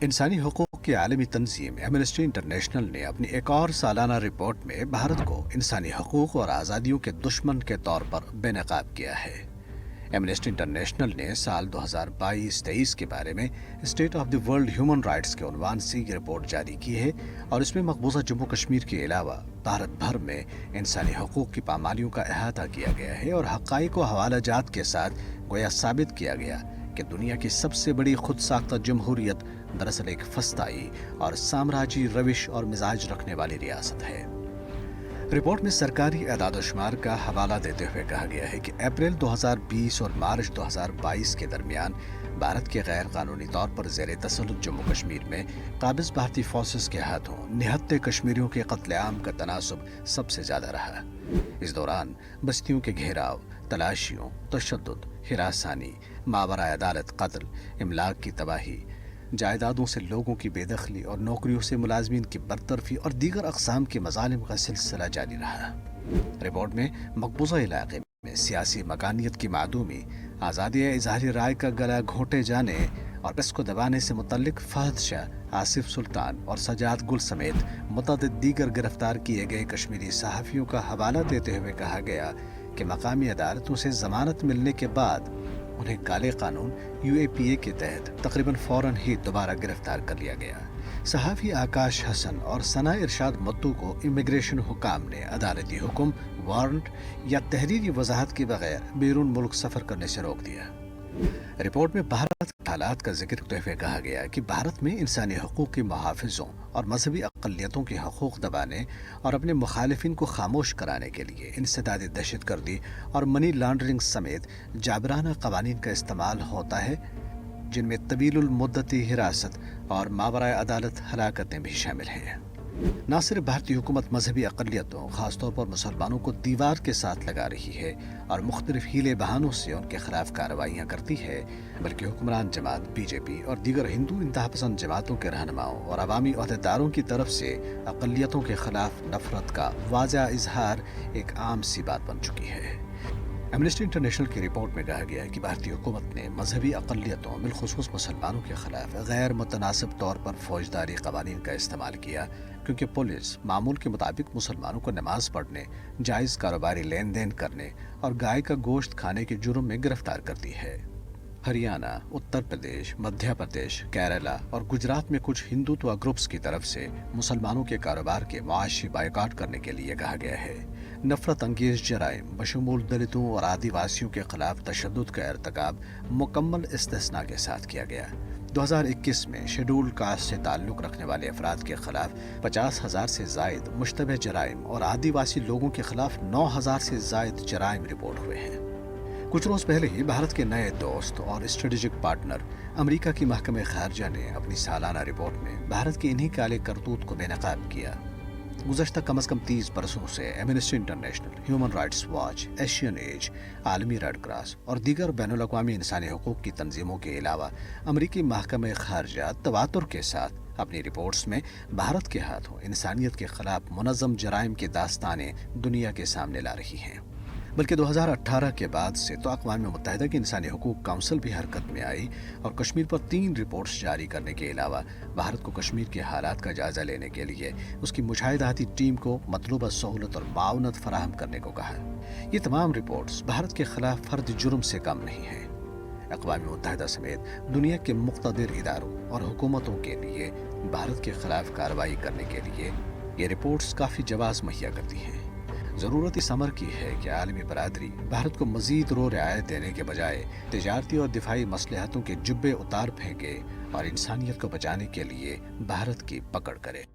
इंसानी हकूक़ की आलमी तंजीम एमनेस्टी इंटरनेशनल ने अपनी एक और सालाना रिपोर्ट में भारत को इंसानी हकूक़ और आज़ादियों के दुश्मन के तौर पर बेनकाब किया है। एमनेस्टी इंटरनेशनल ने साल 2022-23 के बारे में state of the world human rights के उन्वान से ये रिपोर्ट जारी की है और इसमें मकबूजा जम्मू कश्मीर के अलावा भारत भर में इंसानी हकूक़ की पामालियों का अहाता किया गया है और हक़ाइक़ व हवालाजात के साथ गोया साबित किया गया कि दुनिया की सबसे बड़ी खुद साख्ता जमहूरियत दरअसल एक फस्ताई और साम्राज्य रविश और मिजाज रखने वाली रियासत है। रिपोर्ट में सरकारी एदाद-ओ-शुमार का हवाला देते हुए कहा गया है कि अप्रैल 2020 और मार्च 2022 के दरमियान भारत के गैर कानूनी तौर पर ज़ेर तसल्लुत जम्मू कश्मीर में काबिज़ भारतीय फोर्सेस के हाथों निहत्ते कश्मीरियों के कत्लेआम का तनासुब सबसे ज़्यादा रहा। इस दौरान बस्तियों के घेराव, तलाशियों, तशद्दुद, हिरासानी, मावरा अदालत कत्ल, इमलाक की तबाही, जायदादों से लोगों की बेदखली और नौकरियों से मुलाजमीन की बरतरफी और दीगर अक़साम के मज़ालिम का सिलसिला जारी रहा। रिपोर्ट में मकबूजा इलाके में सियासी मकानियत की मादूमी, आज़ादी इज़हारी राय का गला घोंटे जाने और प्रेस को दबाने से मुतल्लिक फहद शाह, आसिफ सुल्तान और सजाद गुल समेत मुतअद्दिद दीगर गिरफ्तार किए गए कश्मीरी सहाफ़ियों का हवाला देते हुए कहा गया कि मकामी अदालतों से ज़मानत मिलने के बाद उन्हें काले कानून UAPA के तहत तकरीबन फ़ौरन ही दोबारा गिरफ्तार कर लिया गया। सहाफ़ी आकाश हसन और सना इरशाद मत्तू को इमिग्रेशन हुकाम ने अदालती हुक्म, वारंट या तहरीरी वजाहत के बगैर बैरून मुल्क सफ़र करने से रोक दिया। रिपोर्ट में भारत के हालात का जिक्र करते हुए कहा गया कि भारत में इंसानी हकूक़ के मुहाफ़िज़ों और मजहबी अक़लियतों के हकूक़ दबाने और अपने मुखालिफिन को खामोश कराने के लिए इंसदादी दहशतगर्दी और मनी लॉन्ड्रिंग समेत जाबराना क़वानीन का इस्तेमाल होता है, जिनमें तवीलुल मुद्दती हिरासत और मावराए अदालत हलाकतें भी शामिल हैं। न सिर्फ भारतीय हुकूमत मजहबी अक़लियतों, ख़ासतौर पर मुसलमानों को दीवार के साथ लगा रही है और मुख्तलिफ हीले बहानों से उनके खिलाफ कार्रवाइयाँ करती है, बल्कि हुक्मरान जमात BJP और दीगर हिंदू इंतहापसंद जमातों के रहनुमाओं और अवामी अहदेदारों की तरफ से अक़लियतों के खिलाफ नफरत का वाज़ह इजहार एक आम सी बात बन चुकी है। एमनेस्टी इंटरनेशनल की रिपोर्ट में कहा गया है कि भारतीय हुकूमत ने मजहबी अक़लियतों बिलखुसूस मुसलमानों के खिलाफ गैर मुतनासिब तौर पर फौजदारी क़वानीन का इस्तेमाल किया, क्योंकि पुलिस मामूल के मुताबिक मुसलमानों को नमाज पढ़ने, जायज़ कारोबारी लेन देन करने और गाय का गोश्त खाने के जुर्म में गिरफ्तार करती है। हरियाणा, उत्तर प्रदेश, मध्य प्रदेश, केरला और गुजरात में कुछ हिंदुत्व ग्रुप्स की तरफ से मुसलमानों के कारोबार के मुआशी बायकॉट करने के लिए कहा गया है। नफरत अंगेज जराइम बशमूल दलितों और आदिवासियों के खिलाफ तशद्दुद का इर्तिकाब मुकम्मल इस्तिस्ना के साथ किया गया। 2021 में शेड्यूल कास्ट से ताल्लुक़ रखने वाले अफराद के खिलाफ 50,000 से ज़ायद मुश्तबह जराइम और आदिवासी लोगों के खिलाफ 9,000 से ज़ायद जराइम रिपोर्ट हुए हैं। कुछ रोज़ पहले ही भारत के नए दोस्त और स्ट्रेटेजिक पार्टनर अमेरिका की महकमे ख़ारजा ने अपनी सालाना रिपोर्ट में भारत के इन्हीं काले करतूत को बेनकाब किया। गुज़श्ता कम अज़ कम 30 बरसों से Amnesty International, Human Rights Watch, Asian Age, आलमी रेड क्रॉस और दीगर बैनुल-अक़वामी इंसानी हकूक़ की तंजीमों के अलावा अमेरिकी महकमे ख़ारजा तवातुर के साथ अपनी रिपोर्ट्स में भारत के हाथों इंसानियत के ख़िलाफ़ मुनज़्ज़म जराइम की दास्तानें दुनिया के सामने ला रही हैं। बल्कि 2018 के बाद से तो अक़वाम मुत्तहिदा की इंसानी हकूक़ काउंसिल भी हरकत में आई और कश्मीर पर 3 रिपोर्ट्स जारी करने के अलावा भारत को कश्मीर के हालात का जायज़ा लेने के लिए उसकी मुशाहिदाती टीम को मतलूबा सहूलत और मावनत फराहम करने को कहा। ये तमाम रिपोर्ट्स भारत के खिलाफ फर्द जुर्म से कम नहीं हैं। अक़वाम मुत्तहिदा समेत दुनिया के मुक़्तदिर इदारों और हुकूमतों के लिए भारत के खिलाफ कार्रवाई करने के लिए ये रिपोर्ट्स काफ़ी जवाज़ मुहैया करती हैं। ज़रूरत इस अमर की है कि आलमी बरादरी भारत को मज़ीद रो रियायत देने के बजाय तिजारती और दिफाई मसलहतों के जुब्बे उतार फेंके और इंसानियत को बचाने के लिए भारत की पकड़ करे।